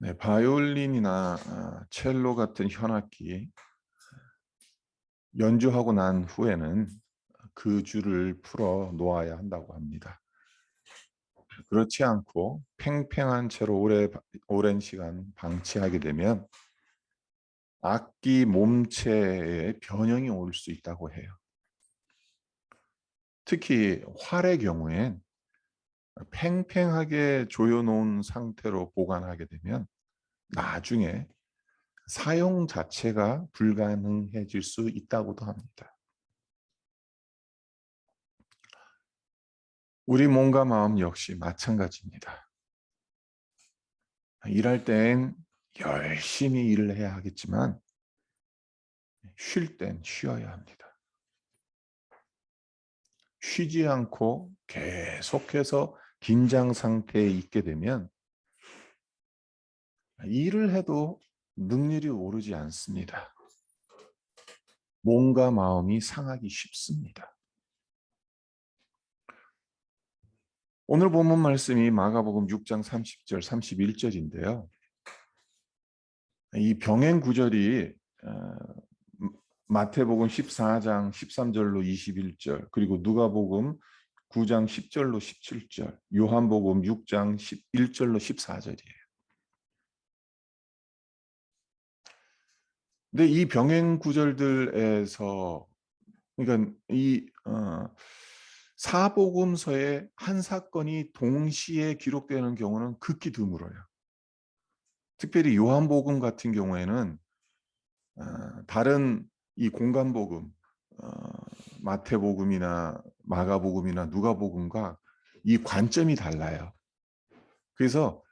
네, 바이올린이나 첼로 같은 현악기 연주하고 난 후에는 그 줄을 풀어 놓아야 한다고 합니다. 그렇지 않고 팽팽한 채로 오랜 시간 방치하게 되면 악기 몸체에 변형이 올 수 있다고 해요. 특히 활의 경우엔 팽팽하게 조여놓은 상태로 보관하게 되면 나중에 사용 자체가 불가능해질 수 있다고도 합니다. 우리 몸과 마음 역시 마찬가지입니다. 일할 땐 열심히 일을 해야 하겠지만 쉴 땐 쉬어야 합니다. 쉬지 않고 계속해서 긴장 상태에 있게 되면 일을 해도 능률이 오르지 않습니다. 몸과 마음이 상하기 쉽습니다. 오늘 본문 말씀이 마가복음 6장 30절 31절인데요. 이 병행 구절이 마태복음 14장 13절로 21절, 그리고 누가복음 9장 10절로 17절, 요한복음 6장 11절로 14절이에요. 근데 이 병행 구절들에서, 그러니까 이 사복음서에 한 사건이 동시에 기록되는 경우는 극히 드물어요. 특별히 요한복음 같은 경우에는 다른 이 공간복음, 마태복음이나 마가복음이나 누가복음과 이 관점이 달라요. 그래서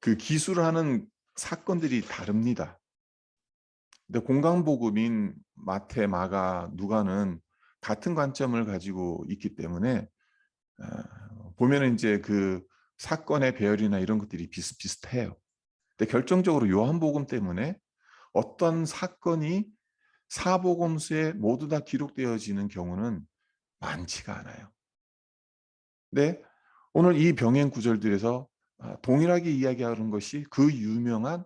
그 기술하는 사건들이 다릅니다. 근데 공간복음인 마태, 마가, 누가는 같은 관점을 가지고 있기 때문에 보면은 이제 그 사건의 배열이나 이런 것들이 비슷비슷해요. 근데 결정적으로 요한복음 때문에 어떤 사건이 사복음서에 모두 다 기록되어지는 경우는 많지가 않아요. 근데 오늘 이 병행 구절들에서 동일하게 이야기하는 것이 그 유명한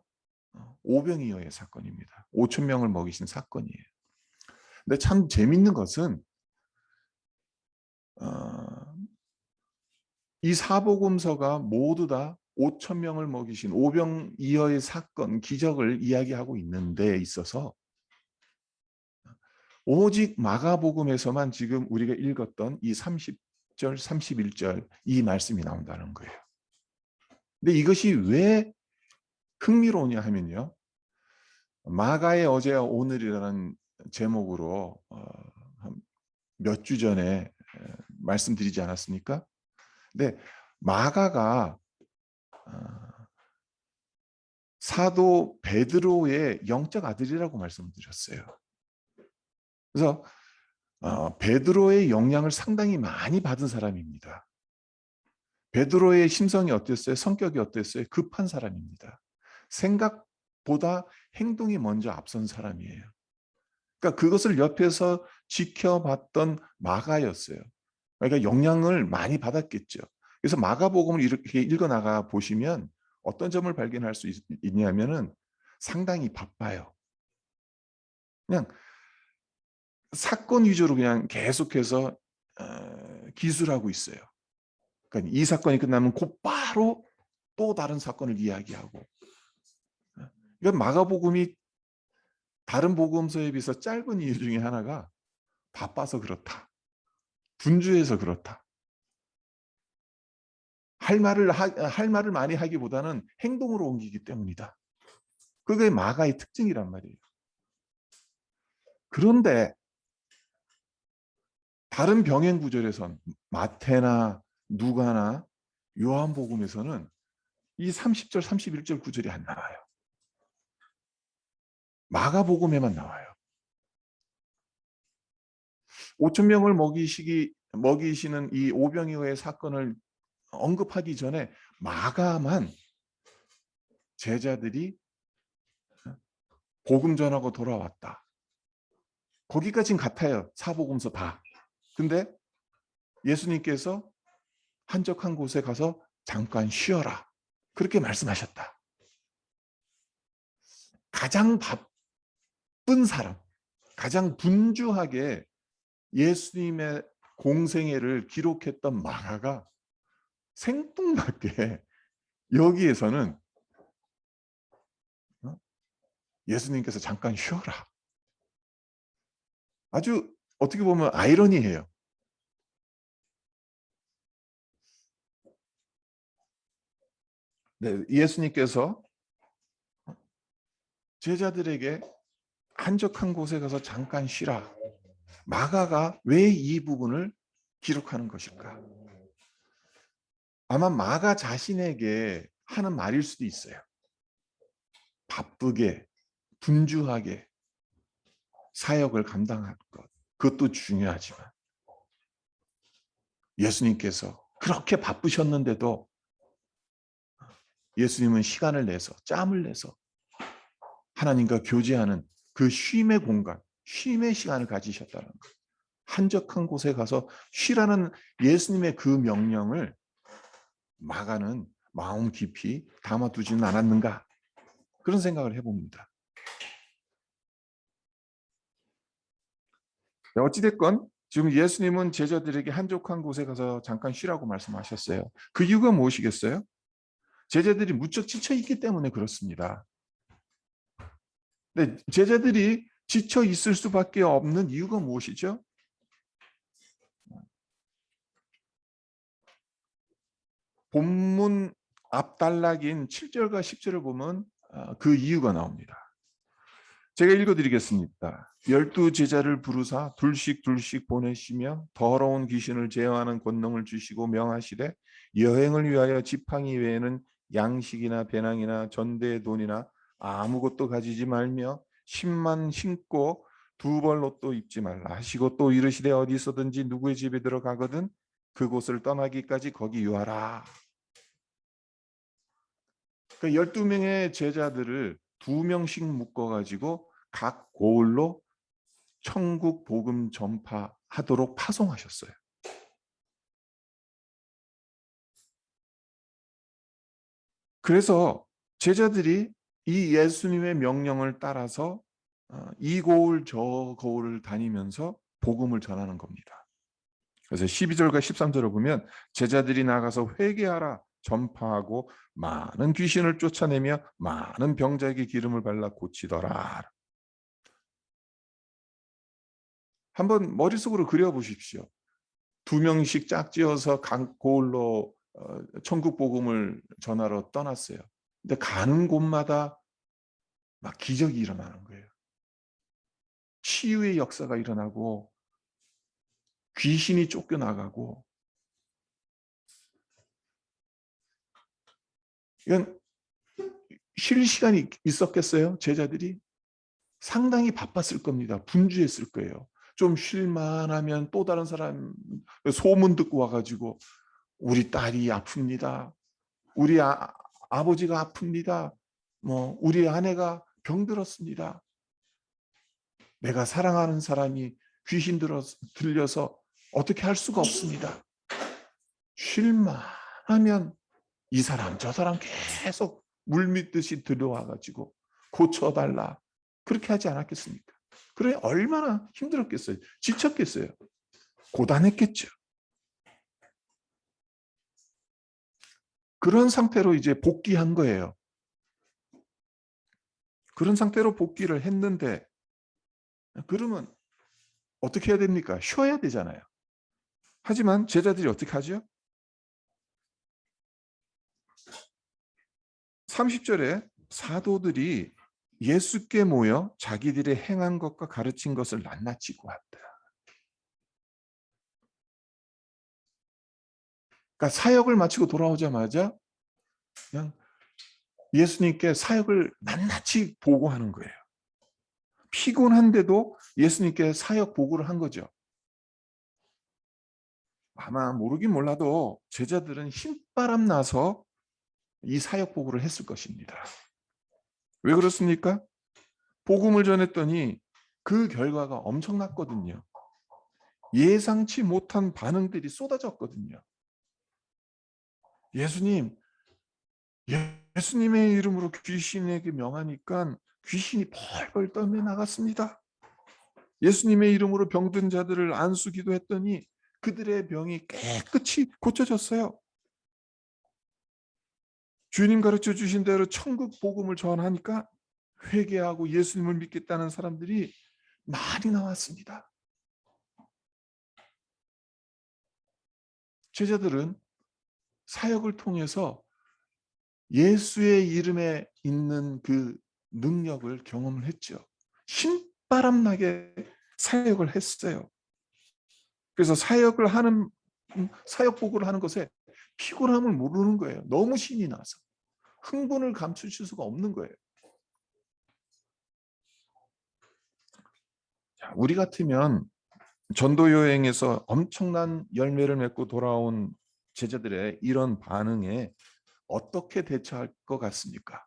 오병이어의 사건입니다. 5천 명을 먹이신 사건이에요. 근데 참 재밌는 것은 이 사복음서가 모두 다 5천 명을 먹이신 오병이어의 사건, 기적을 이야기하고 있는 데 있어서 오직 마가복음에서만 지금 우리가 읽었던 이 30절, 31절 이 말씀이 나온다는 거예요. 근데 이것이 왜 흥미로우냐 하면요. 마가의 어제와 오늘이라는 제목으로 몇 주 전에 말씀드리지 않았습니까? 근데 마가가 사도 베드로의 영적 아들이라고 말씀드렸어요. 그래서 베드로의 영향을 상당히 많이 받은 사람입니다. 베드로의 심성이 어땠어요? 성격이 어땠어요? 급한 사람입니다. 생각보다 행동이 먼저 앞선 사람이에요. 그러니까 그것을 옆에서 지켜봤던 마가였어요. 그러니까 영향을 많이 받았겠죠. 그래서 마가복음을 이렇게 읽어나가 보시면 어떤 점을 발견할 수 있냐면은 상당히 바빠요. 그냥 사건 위주로 그냥 계속해서 기술하고 있어요. 그러니까 이 사건이 끝나면 곧바로 또 다른 사건을 이야기하고. 그러니까 마가복음이 다른 복음서에 비해서 짧은 이유 중에 하나가 바빠서 그렇다. 분주해서 그렇다. 할 말을 많이 하기보다는 행동으로 옮기기 때문이다. 그게 마가의 특징이란 말이에요. 그런데 다른 병행 구절에선 마태나 누가나 요한복음에서는 이 30절, 31절 구절이 안 나와요. 마가복음에만 나와요. 5천 명을 먹이시는 이 오병이어의 사건을 언급하기 전에 마가만 제자들이 복음 전하고 돌아왔다. 거기까진 같아요. 사복음서 다. 근데 예수님께서 한적한 곳에 가서 잠깐 쉬어라. 그렇게 말씀하셨다. 가장 바쁜 사람, 가장 분주하게 예수님의 공생애를 기록했던 마가가 생뚱맞게 여기에서는 예수님께서 잠깐 쉬어라. 아주 어떻게 보면 아이러니해요. 네, 예수님께서 제자들에게 한적한 곳에 가서 잠깐 쉬라. 마가가 왜 이 부분을 기록하는 것일까? 아마 마가 자신에게 하는 말일 수도 있어요. 바쁘게, 분주하게 사역을 감당할 것. 그것도 중요하지만 예수님께서 그렇게 바쁘셨는데도 예수님은 시간을 내서, 짬을 내서 하나님과 교제하는 그 쉼의 공간, 쉼의 시간을 가지셨다는 것. 한적한 곳에 가서 쉬라는 예수님의 그 명령을 마가는 마음 깊이 담아두지는 않았는가, 그런 생각을 해봅니다. 어찌됐건 지금 예수님은 제자들에게 한적한 곳에 가서 잠깐 쉬라고 말씀하셨어요. 그 이유가 무엇이겠어요? 제자들이 무척 지쳐있기 때문에 그렇습니다. 근데 제자들이 지쳐 있을 수밖에 없는 이유가 무엇이죠? 본문 앞단락인 7절과 10절을 보면 그 이유가 나옵니다. 제가 읽어드리겠습니다. 12제자를 부르사 둘씩 보내시며 더러운 귀신을 제어하는 권능을 주시고 명하시되 여행을 위하여 지팡이 외에는 양식이나 배낭이나 전대의 돈이나 아무것도 가지지 말며 신만 신고 두 벌 옷도 입지 말라 하시고 또 이르시되 어디서든지 누구의 집에 들어가거든 그곳을 떠나기까지 거기 유하라. 그 12명의 제자들을 2명씩 묶어가지고 각 고을로 천국 복음 전파하도록 파송하셨어요. 그래서 제자들이 이 예수님의 명령을 따라서 이 고을 저 고을을 다니면서 복음을 전하는 겁니다. 그래서 12절과 13절을 보면 제자들이 나가서 회개하라 전파하고 많은 귀신을 쫓아내며 많은 병자에게 기름을 발라 고치더라. 한번 머릿속으로 그려보십시오. 2명씩 짝지어서 각 고을로 천국 복음을 전하러 떠났어요. 근데 가는 곳마다 막 기적이 일어나는 거예요. 치유의 역사가 일어나고 귀신이 쫓겨나가고. 이건 쉴 시간이 있었겠어요? 제자들이? 상당히 바빴을 겁니다. 분주했을 거예요. 좀 쉴만하면 또 다른 사람 소문 듣고 와가지고 우리 딸이 아픕니다. 우리 아버지가 아픕니다. 뭐 우리 아내가 병들었습니다. 내가 사랑하는 사람이 귀신 들려서 어떻게 할 수가 없습니다. 쉴만하면 이 사람 저 사람 계속 물밀듯이 들어와가지고 고쳐달라. 그렇게 하지 않았겠습니까? 그래 얼마나 힘들었겠어요. 지쳤겠어요. 고단했겠죠. 그런 상태로 이제 복귀한 거예요. 그런 상태로 복귀를 했는데 그러면 어떻게 해야 됩니까? 쉬어야 되잖아요. 하지만 제자들이 어떻게 하죠? 30절에 사도들이 예수께 모여 자기들의 행한 것과 가르친 것을 낱낱이 고한다. 그러니까 사역을 마치고 돌아오자마자 그냥 예수님께 사역을 낱낱이 보고하는 거예요. 피곤한데도 예수님께 사역 보고를 한 거죠. 아마 모르긴 몰라도 제자들은 힘바람 나서 이 사역 보고를 했을 것입니다. 왜 그렇습니까? 복음을 전했더니 그 결과가 엄청났거든요. 예상치 못한 반응들이 쏟아졌거든요. 예수님, 예수님의 이름으로 귀신에게 명하니까 귀신이 펄펄 떨며 나갔습니다. 예수님의 이름으로 병든 자들을 안수기도 했더니 그들의 병이 깨끗이 고쳐졌어요. 주님 가르쳐 주신 대로 천국 복음을 전하니까 회개하고 예수님을 믿겠다는 사람들이 많이 나왔습니다. 제자들은 사역을 통해서 예수의 이름에 있는 그 능력을 경험을 했죠. 신바람 나게 사역을 했어요. 그래서 사역 보고를 하는 것에 피곤함을 모르는 거예요. 너무 신이 나서 흥분을 감추실 수가 없는 거예요. 자, 우리 같으면 전도 여행에서 엄청난 열매를 맺고 돌아온 제자들의 이런 반응에 어떻게 대처할 것 같습니까?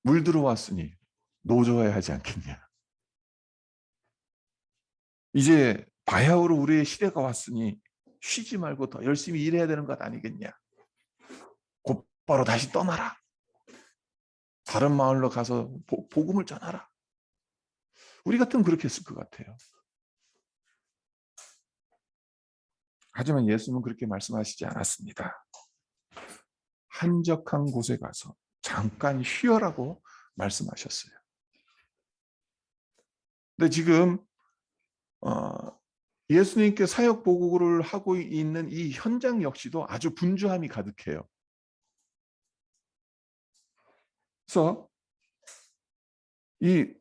물 들어왔으니 노져야 하지 않겠냐? 이제 바야흐로 우리의 시대가 왔으니 쉬지 말고 더 열심히 일해야 되는 것 아니겠냐? 곧바로 다시 떠나라. 다른 마을로 가서 복음을 전하라. 우리 같으면 그렇게 했을 것 같아요. 하지만 예수님은 그렇게 말씀하시지 않았습니다. 한적한 곳에 가서 잠깐 쉬어라고 말씀하셨어요. 근데 지금 예수님께 사역 보고를 하고 있는 이 현장 역시도 아주 분주함이 가득해요. 그래서 이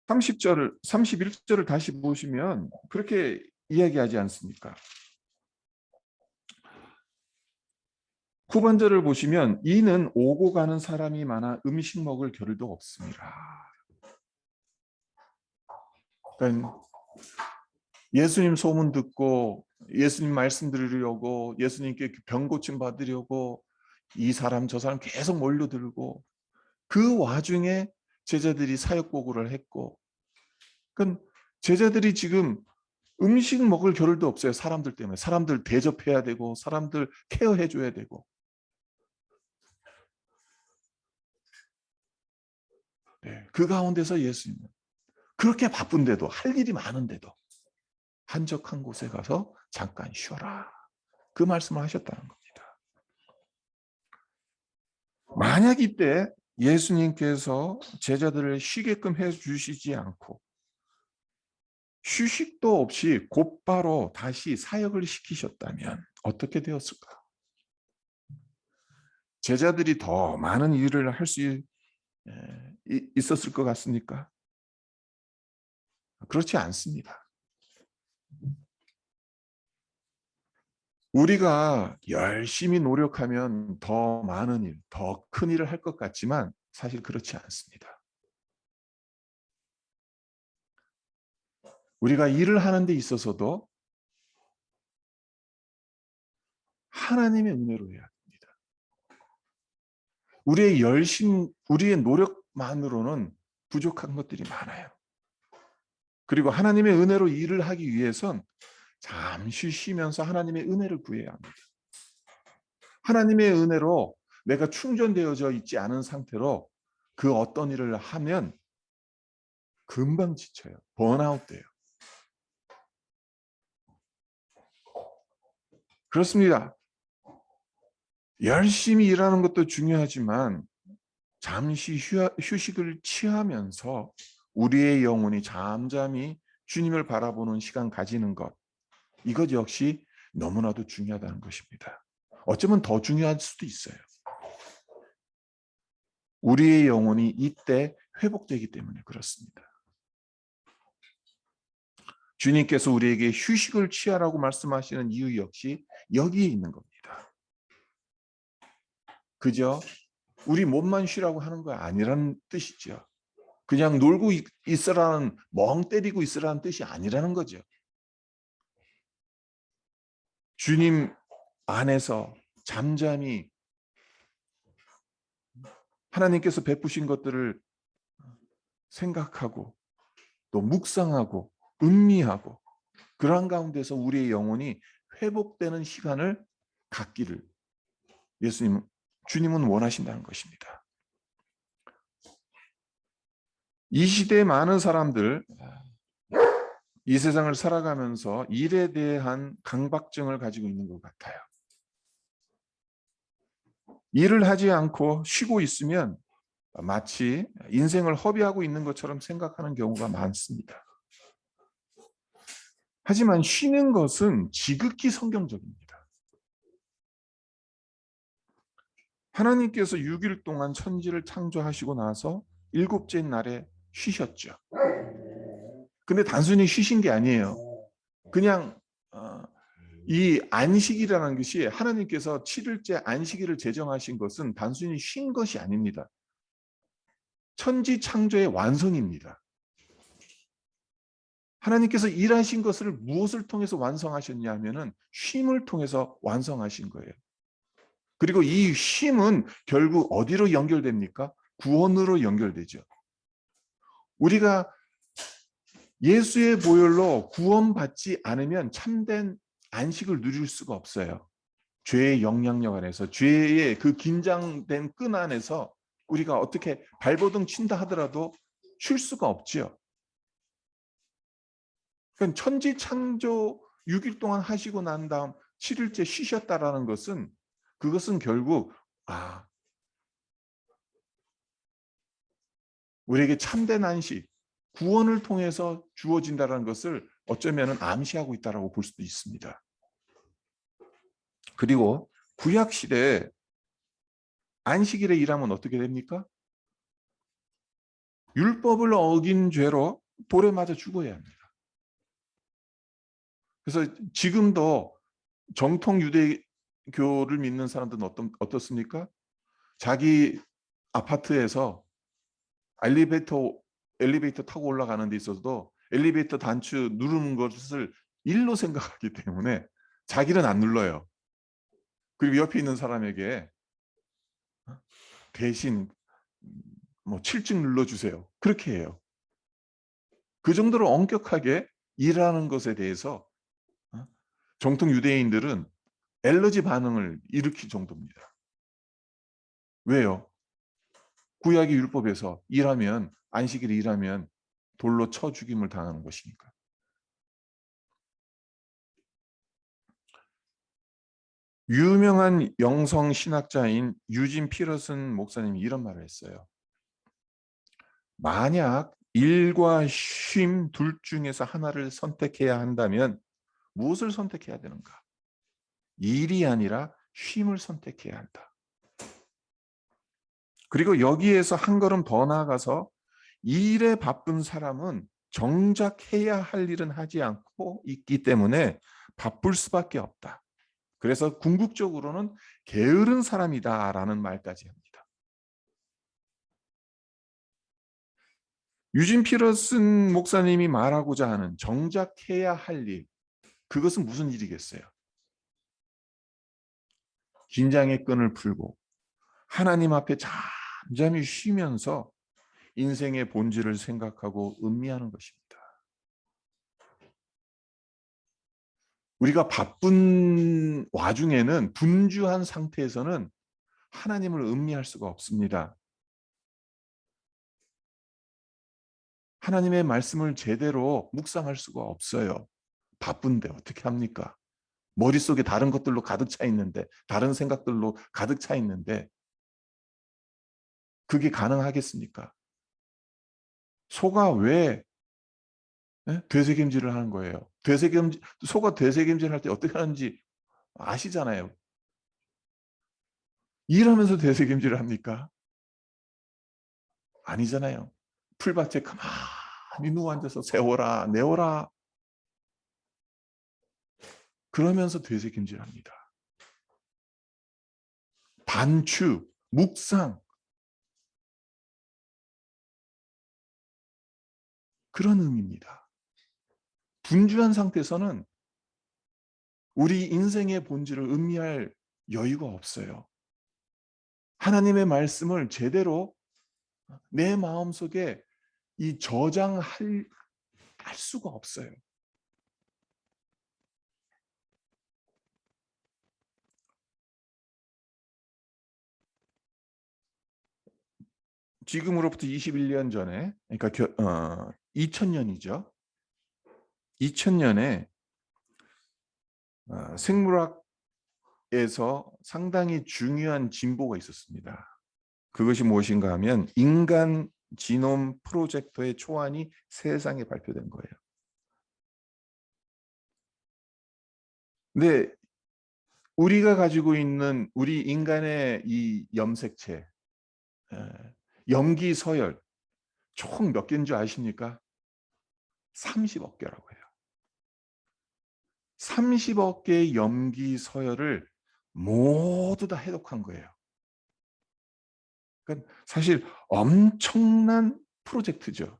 31절을 다시 보시면 그렇게 이야기하지 않습니까? 후반절을 보시면 이는 오고 가는 사람이 많아 음식 먹을 겨를도 없습니다. 그러니까 예수님 소문 듣고 예수님 말씀 들으려고 예수님께 병 고침 받으려고 이 사람 저 사람 계속 몰려들고 그 와중에 제자들이 사역 보고를 했고 그러니까 제자들이 지금 음식 먹을 겨를도 없어요. 사람들 때문에. 사람들 대접해야 되고 사람들 케어해 줘야 되고 네, 그 가운데서 예수님은 그렇게 바쁜데도 할 일이 많은데도 한적한 곳에 가서 잠깐 쉬어라. 그 말씀을 하셨다는 겁니다. 만약 이때 예수님께서 제자들을 쉬게끔 해 주시지 않고 휴식도 없이 곧바로 다시 사역을 시키셨다면 어떻게 되었을까? 제자들이 더 많은 일을 할 수 있었을 것 같습니까? 그렇지 않습니다. 우리가 열심히 노력하면 더 많은 일, 더 큰 일을 할 것 같지만 사실 그렇지 않습니다. 우리가 일을 하는 데 있어서도 하나님의 은혜로 해야 합니다. 우리의 노력만으로는 부족한 것들이 많아요. 그리고 하나님의 은혜로 일을 하기 위해선 잠시 쉬면서 하나님의 은혜를 구해야 합니다. 하나님의 은혜로 내가 충전되어져 있지 않은 상태로 그 어떤 일을 하면 금방 지쳐요. 번아웃 돼요. 그렇습니다. 열심히 일하는 것도 중요하지만 잠시 휴식을 취하면서 우리의 영혼이 잠잠히 주님을 바라보는 시간 가지는 것, 이것 역시 너무나도 중요하다는 것입니다. 어쩌면 더 중요할 수도 있어요. 우리의 영혼이 이때 회복되기 때문에 그렇습니다. 주님께서 우리에게 휴식을 취하라고 말씀하시는 이유 역시 여기에 있는 겁니다. 그저 우리 몸만 쉬라고 하는 거 아니라는 뜻이죠. 그냥 놀고 있으라는, 멍 때리고 있으라는 뜻이 아니라는 거죠. 주님 안에서 잠잠히 하나님께서 베푸신 것들을 생각하고 또 묵상하고 음미하고 그러한 가운데서 우리의 영혼이 회복되는 시간을 갖기를 주님은 원하신다는 것입니다. 이 시대의 많은 사람들, 이 세상을 살아가면서 일에 대한 강박증을 가지고 있는 것 같아요. 일을 하지 않고 쉬고 있으면 마치 인생을 허비하고 있는 것처럼 생각하는 경우가 많습니다. 하지만 쉬는 것은 지극히 성경적입니다. 하나님께서 6일 동안 천지를 창조하시고 나서 일곱째 날에 쉬셨죠. 근데 단순히 쉬신 게 아니에요. 그냥 이 안식이라는 것이 하나님께서 7일째 안식일을 제정하신 것은 단순히 쉰 것이 아닙니다. 천지 창조의 완성입니다. 하나님께서 일하신 것을 무엇을 통해서 완성하셨냐 하면은 쉼을 통해서 완성하신 거예요. 그리고 이 쉼은 결국 어디로 연결됩니까? 구원으로 연결되죠. 우리가 예수의 보혈로 구원받지 않으면 참된 안식을 누릴 수가 없어요. 죄의 영향력 안에서, 죄의 그 긴장된 끈 안에서 우리가 어떻게 발버둥 친다 하더라도 쉴 수가 없지요. 그러니까 천지 창조 6일 동안 하시고 난 다음 7일째 쉬셨다라는 것은 그것은 결국 우리에게 참된 안식, 구원을 통해서 주어진다는 것을 어쩌면 암시하고 있다고 볼 수도 있습니다. 그리고 구약 시대에 안식일에 일하면 어떻게 됩니까? 율법을 어긴 죄로 돌에 맞아 죽어야 합니다. 그래서 지금도 정통 유대교를 믿는 사람들은 어떻습니까? 자기 아파트에서 엘리베이터 타고 올라가는 데 있어서도 엘리베이터 단추 누르는 것을 일로 생각하기 때문에 자기는 안 눌러요. 그리고 옆에 있는 사람에게 대신 7층 눌러주세요. 그렇게 해요. 그 정도로 엄격하게 일하는 것에 대해서 정통 유대인들은 엘러지 반응을 일으킬 정도입니다. 왜요? 구약의 율법에서 안식일에 일하면 돌로 쳐 죽임을 당하는 것이니까. 유명한 영성 신학자인 유진 피러슨 목사님이 이런 말을 했어요. 만약 일과 쉼 둘 중에서 하나를 선택해야 한다면 무엇을 선택해야 되는가? 일이 아니라 쉼을 선택해야 한다. 그리고 여기에서 한 걸음 더 나아가서 일에 바쁜 사람은 정작 해야 할 일은 하지 않고 있기 때문에 바쁠 수밖에 없다. 그래서 궁극적으로는 게으른 사람이다라는 말까지 합니다. 유진 피러슨 목사님이 말하고자 하는 정작 해야 할 일, 그것은 무슨 일이겠어요? 긴장의 끈을 풀고 하나님 앞에 잠잠히 쉬면서 인생의 본질을 생각하고 음미하는 것입니다. 우리가 바쁜 와중에는 분주한 상태에서는 하나님을 음미할 수가 없습니다. 하나님의 말씀을 제대로 묵상할 수가 없어요. 바쁜데 어떻게 합니까? 머릿속에 다른 것들로 가득 차 있는데, 다른 생각들로 가득 차 있는데 그게 가능하겠습니까? 소가 왜 되새김질을 하는 거예요? 소가 되새김질을 할 때 어떻게 하는지 아시잖아요. 일하면서 되새김질을 합니까? 아니잖아요. 풀밭에 가만히 누워 앉아서 세워라, 내워라. 그러면서 되새김질합니다. 반추, 묵상, 그런 의미입니다. 분주한 상태에서는 우리 인생의 본질을 음미할 여유가 없어요. 하나님의 말씀을 제대로 내 마음속에 이 저장할 알 수가 없어요. 지금으로부터 21년 전에, 그러니까 2000년이죠. 2000년에 생물학에서 상당히 중요한 진보가 있었습니다. 그것이 무엇인가 하면 인간 지놈 프로젝터의 초안이 세상에 발표된 거예요. 근데 우리가 가지고 있는 우리 인간의 이 염색체, 염기 서열 총 몇 개인 줄 아십니까? 30억 개라고 해요. 30억 개의 염기 서열을 모두 다 해독한 거예요. 그러니까 사실 엄청난 프로젝트죠.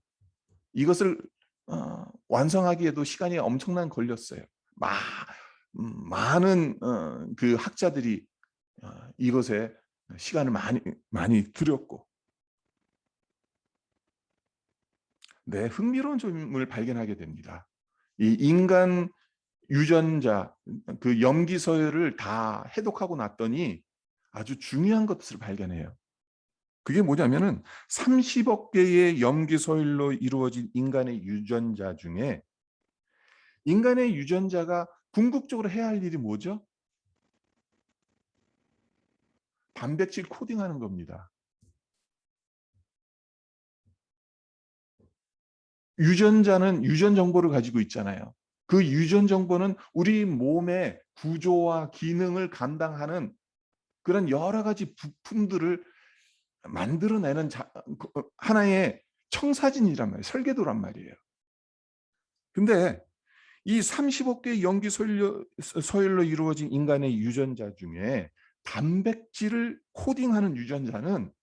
이것을 완성하기에도 시간이 엄청난 걸렸어요. 많은 그 학자들이 이것에 시간을 많이 들였고, 네, 흥미로운 점을 발견하게 됩니다. 이 인간 유전자, 그 염기 서열을 다 해독하고 났더니 아주 중요한 것을 발견해요. 그게 뭐냐면은 30억 개의 염기 서열로 이루어진 인간의 유전자 중에 인간의 유전자가 궁극적으로 해야 할 일이 뭐죠? 단백질 코딩하는 겁니다. 유전자는 유전 정보를 가지고 있잖아요. 그 유전 정보는 우리 몸의 구조와 기능을 감당하는 그런 여러 가지 부품들을 만들어내는 하나의 청사진이란 말이에요. 설계도란 말이에요. 근데 이 30억 개의 염기 서열로 이루어진 인간의 유전자 중에 단백질을 코딩하는 유전자는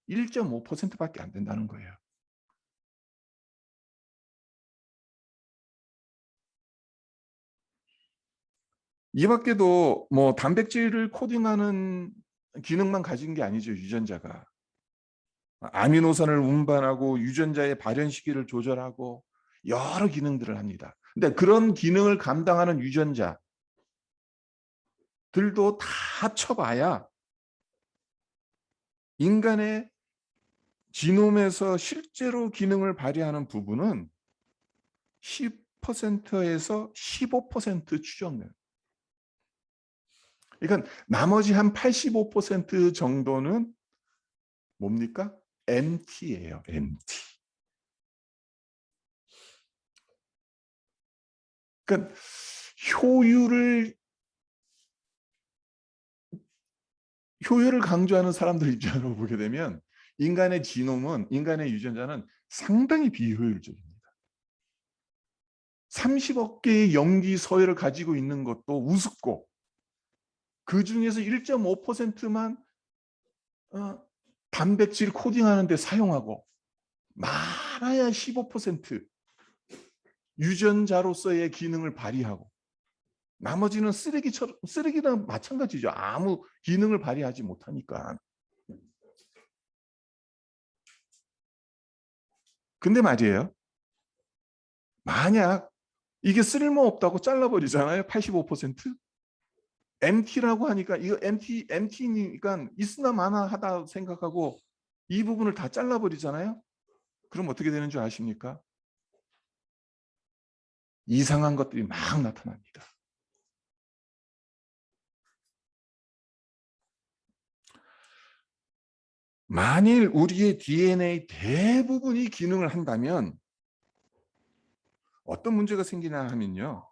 1.5%밖에 안 된다는 거예요. 이 밖에도 뭐 단백질을 코딩하는 기능만 가진 게 아니죠, 유전자가. 아미노산을 운반하고 유전자의 발현 시기를 조절하고 여러 기능들을 합니다. 근데 그런 기능을 감당하는 유전자들도 다 합쳐봐야 인간의 지놈에서 실제로 기능을 발휘하는 부분은 10%에서 15% 추정돼요. 그러니까 나머지 한 85% 정도는 뭡니까? MT예요. MT. 그러니까 효율을 강조하는 사람들 입장으로 보게 되면 인간의 지놈은, 인간의 유전자는 상당히 비효율적입니다. 30억 개의 염기 서열을 가지고 있는 것도 우습고, 그 중에서 1.5%만 단백질 코딩하는 데 사용하고, 많아야 15% 유전자로서의 기능을 발휘하고, 나머지는 쓰레기랑 마찬가지죠. 아무 기능을 발휘하지 못하니까. 근데 말이에요, 만약 이게 쓸모없다고 잘라버리잖아요. 85%. MT라고 하니까 이거 MT니까 있으나 마나 하다 생각하고 이 부분을 다 잘라버리잖아요. 그럼 어떻게 되는 줄 아십니까? 이상한 것들이 막 나타납니다. 만일 우리의 DNA 대부분이 기능을 한다면 어떤 문제가 생기나 하면요,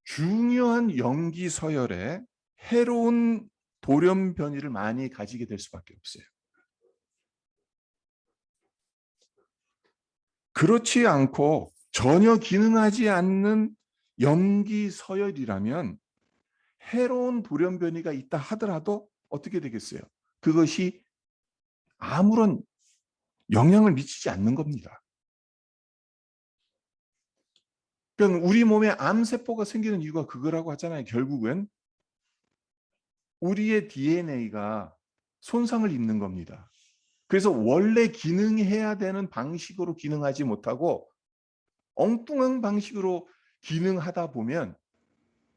중요한 염기 서열에 해로운 돌연 변이를 많이 가지게 될 수밖에 없어요. 그렇지 않고 전혀 기능하지 않는 염기 서열이라면 해로운 돌연 변이가 있다 하더라도 어떻게 되겠어요? 그것이 아무런 영향을 미치지 않는 겁니다. 그러니까 우리 몸에 암세포가 생기는 이유가 그거라고 하잖아요. 결국은 우리의 DNA가 손상을 입는 겁니다. 그래서 원래 기능해야 되는 방식으로 기능하지 못하고 엉뚱한 방식으로 기능하다 보면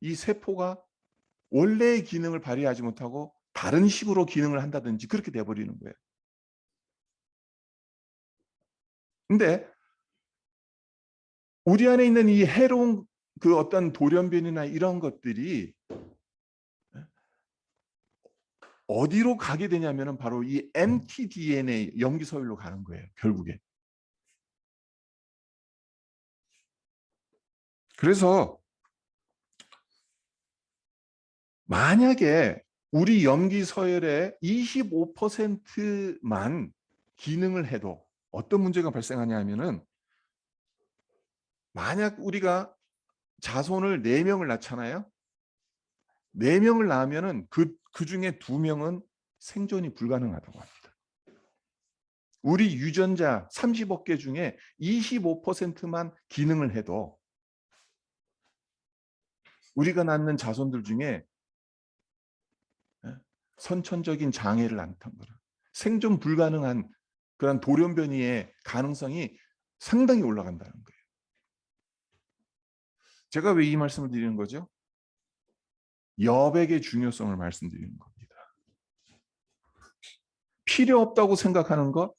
이 세포가 원래의 기능을 발휘하지 못하고 다른 식으로 기능을 한다든지 그렇게 돼버리는 거예요. 근데 우리 안에 있는 이 해로운 그 어떤 돌연변이나 이런 것들이 어디로 가게 되냐면은 바로 이 mtDNA 염기서열로 가는 거예요, 결국에. 그래서 만약에 우리 염기서열의 25%만 기능을 해도 어떤 문제가 발생하냐 하면은, 만약 우리가 자손을 4명을 낳잖아요. 4명을 낳으면은 그 중에 2명은 생존이 불가능하다고 합니다. 우리 유전자 30억 개 중에 25%만 기능을 해도 우리가 낳는 자손들 중에 선천적인 장애를 낳던 거라. 생존 불가능한 그런 돌연변이의 가능성이 상당히 올라간다는 거예요. 제가 왜 이 말씀을 드리는 거죠? 여백의 중요성을 말씀드리는 겁니다. 필요 없다고 생각하는 것,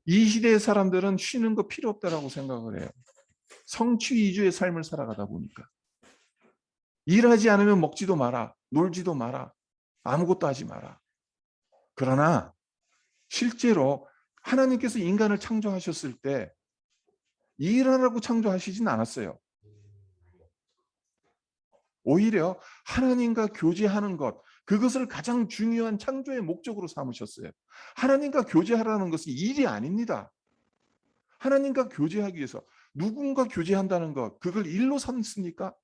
이 시대의 사람들은 쉬는 거 필요 없다라고 생각을 해요. 성취 위주의 삶을 살아가다 보니까. 일하지 않으면 먹지도 마라, 놀지도 마라, 아무것도 하지 마라. 그러나 실제로 하나님께서 인간을 창조하셨을 때 일하라고 창조하시진 않았어요. 오히려 하나님과 교제하는 것, 그것을 가장 중요한 창조의 목적으로 삼으셨어요. 하나님과 교제하라는 것은 일이 아닙니다. 하나님과 교제하기 위해서 누군가 교제한다는 것, 그걸 일로 삼습니까?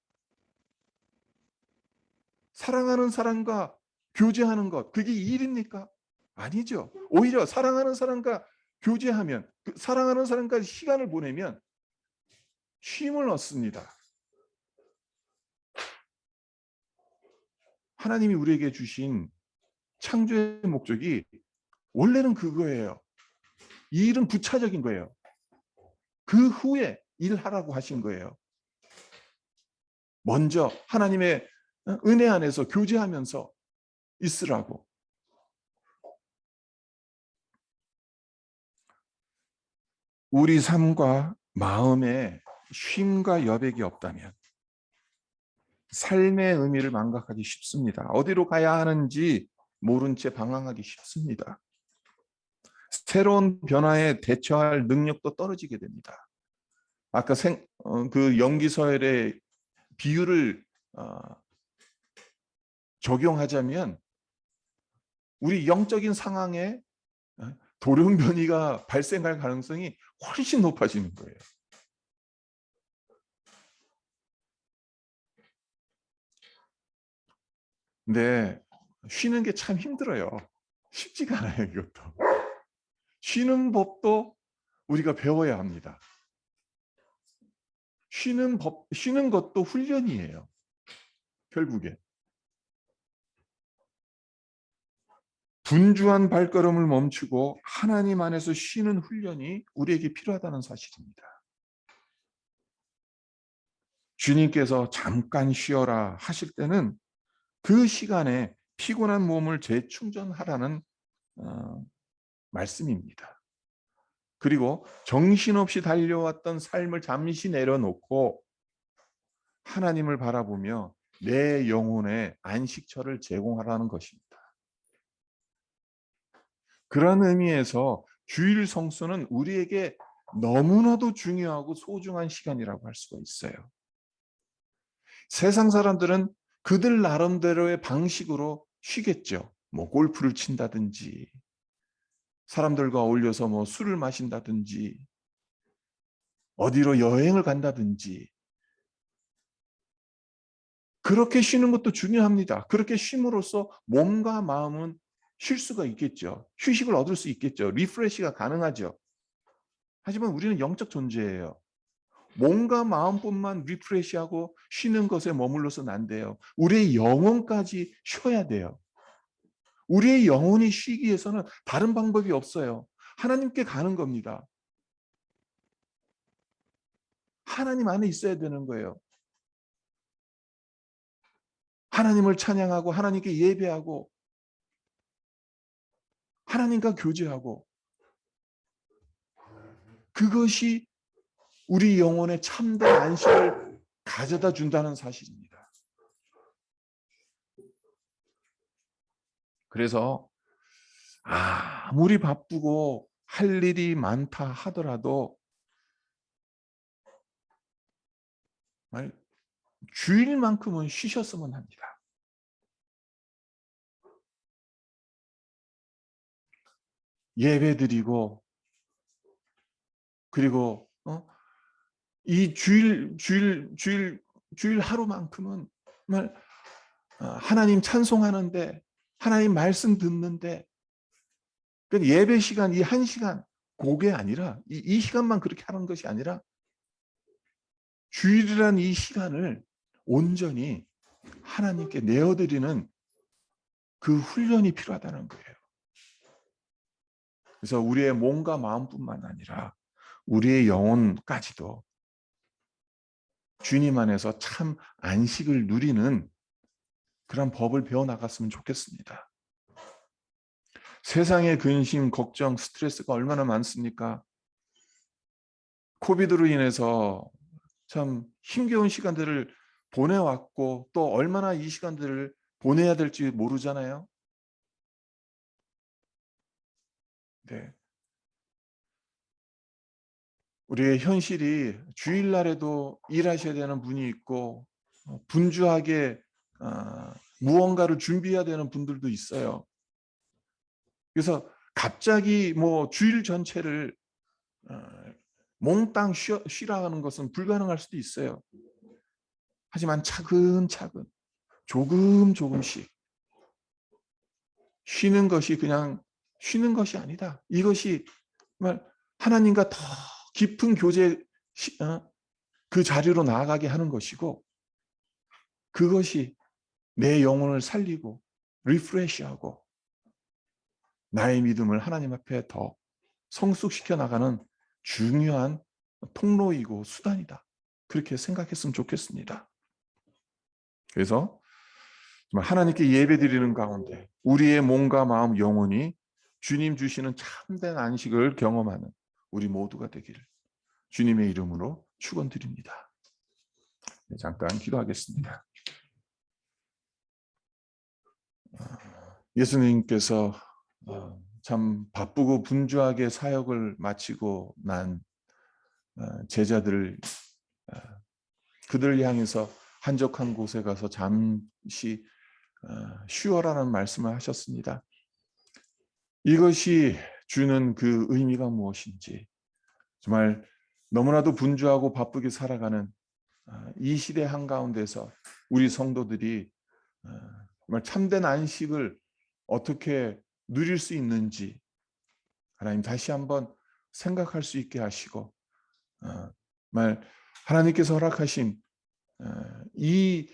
사랑하는 사람과 교제하는 것, 그게 일입니까? 아니죠. 오히려 사랑하는 사람과 교제하면, 사랑하는 사람과 시간을 보내면 쉼을 얻습니다. 하나님이 우리에게 주신 창조의 목적이 원래는 그거예요. 이 일은 부차적인 거예요. 그 후에 일하라고 하신 거예요. 먼저 하나님의 은혜 안에서 교제하면서 있으라고. 우리 삶과 마음에 쉼과 여백이 없다면 삶의 의미를 망각하기 쉽습니다. 어디로 가야 하는지 모른 채 방황하기 쉽습니다. 새로운 변화에 대처할 능력도 떨어지게 됩니다. 아까 그 염기서열의 비유를 적용하자면 우리 영적인 상황에 돌연변이가 발생할 가능성이 훨씬 높아지는 거예요. 근데 쉬는 게 참 힘들어요. 쉽지가 않아요, 이것도. 쉬는 법도 우리가 배워야 합니다. 쉬는 것도 훈련이에요. 결국에. 분주한 발걸음을 멈추고 하나님 안에서 쉬는 훈련이 우리에게 필요하다는 사실입니다. 주님께서 잠깐 쉬어라 하실 때는 그 시간에 피곤한 몸을 재충전하라는 말씀입니다. 그리고 정신없이 달려왔던 삶을 잠시 내려놓고 하나님을 바라보며 내 영혼에 안식처를 제공하라는 것입니다. 그런 의미에서 주일 성수는 우리에게 너무나도 중요하고 소중한 시간이라고 할 수가 있어요. 세상 사람들은 그들 나름대로의 방식으로 쉬겠죠. 뭐 골프를 친다든지, 사람들과 어울려서 뭐 술을 마신다든지, 어디로 여행을 간다든지. 그렇게 쉬는 것도 중요합니다. 그렇게 쉼으로써 몸과 마음은 쉴 수가 있겠죠. 휴식을 얻을 수 있겠죠. 리프레시가 가능하죠. 하지만 우리는 영적 존재예요. 몸과 마음뿐만 리프레시하고 쉬는 것에 머물러서는 안 돼요. 우리의 영혼까지 쉬어야 돼요. 우리의 영혼이 쉬기 위해서는 다른 방법이 없어요. 하나님께 가는 겁니다. 하나님 안에 있어야 되는 거예요. 하나님을 찬양하고 하나님께 예배하고 하나님과 교제하고, 그것이 우리 영혼의 참된 안식을 가져다 준다는 사실입니다. 그래서 아무리 바쁘고 할 일이 많다 하더라도 주일만큼은 쉬셨으면 합니다. 예배드리고, 그리고 이 주일 하루만큼은 정말 하나님 찬송하는데, 하나님 말씀 듣는데, 그 예배 시간 이 1시간 그게 아니라 이 시간만 그렇게 하는 것이 아니라 주일이라는 이 시간을 온전히 하나님께 내어드리는 그 훈련이 필요하다는 거예요. 그래서 우리의 몸과 마음뿐만 아니라 우리의 영혼까지도 주님 안에서 참 안식을 누리는 그런 법을 배워나갔으면 좋겠습니다. 세상의 근심, 걱정, 스트레스가 얼마나 많습니까? 코비드로 인해서 참 힘겨운 시간들을 보내왔고, 또 얼마나 이 시간들을 보내야 될지 모르잖아요. 네. 우리의 현실이 주일날에도 일하셔야 되는 분이 있고, 분주하게 무언가를 준비해야 되는 분들도 있어요. 그래서 갑자기 주일 전체를 몽땅 쉬라 하는 것은 불가능할 수도 있어요. 하지만 차근차근 조금씩 쉬는 것이 그냥 쉬는 것이 아니다. 이것이 정말 하나님과 더 깊은 교제 그 자리로 나아가게 하는 것이고, 그것이 내 영혼을 살리고 리프레시하고 나의 믿음을 하나님 앞에 더 성숙시켜 나가는 중요한 통로이고 수단이다. 그렇게 생각했으면 좋겠습니다. 그래서 정말 하나님께 예배드리는 가운데 우리의 몸과 마음, 영혼이 주님 주시는 참된 안식을 경험하는 우리 모두가 되기를 주님의 이름으로 축원드립니다. 네, 잠깐 기도하겠습니다. 예수님께서 참 바쁘고 분주하게 사역을 마치고 난 제자들, 그들 향해서 한적한 곳에 가서 잠시 쉬어라는 말씀을 하셨습니다. 이것이 주는 그 의미가 무엇인지, 정말 너무나도 분주하고 바쁘게 살아가는 이 시대 한가운데서 우리 성도들이 정말 참된 안식을 어떻게 누릴 수 있는지 하나님 다시 한번 생각할 수 있게 하시고, 정말 하나님께서 허락하신 이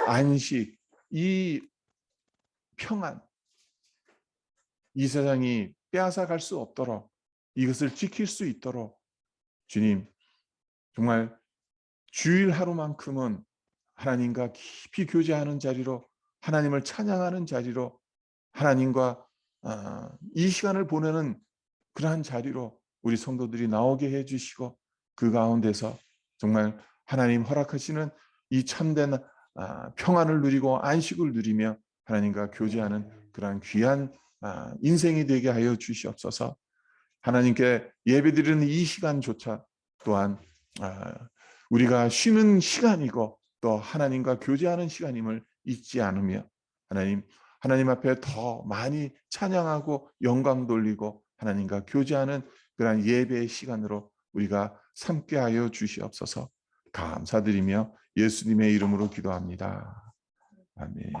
안식, 이 평안, 이 세상이 빼앗아갈 수 없도록 이것을 지킬 수 있도록 주님, 정말 주일 하루만큼은 하나님과 깊이 교제하는 자리로, 하나님을 찬양하는 자리로, 하나님과 이 시간을 보내는 그러한 자리로 우리 성도들이 나오게 해주시고, 그 가운데서 정말 하나님 허락하시는 이 참된 평안을 누리고 안식을 누리며 하나님과 교제하는 그러한 귀한 인생이 되게 하여 주시옵소서. 하나님께 예배드리는 이 시간조차 또한 우리가 쉬는 시간이고 또 하나님과 교제하는 시간임을 잊지 않으며 하나님 앞에 더 많이 찬양하고 영광 돌리고 하나님과 교제하는 그런 예배의 시간으로 우리가 삼게 하여 주시옵소서. 감사드리며 예수님의 이름으로 기도합니다. 아멘.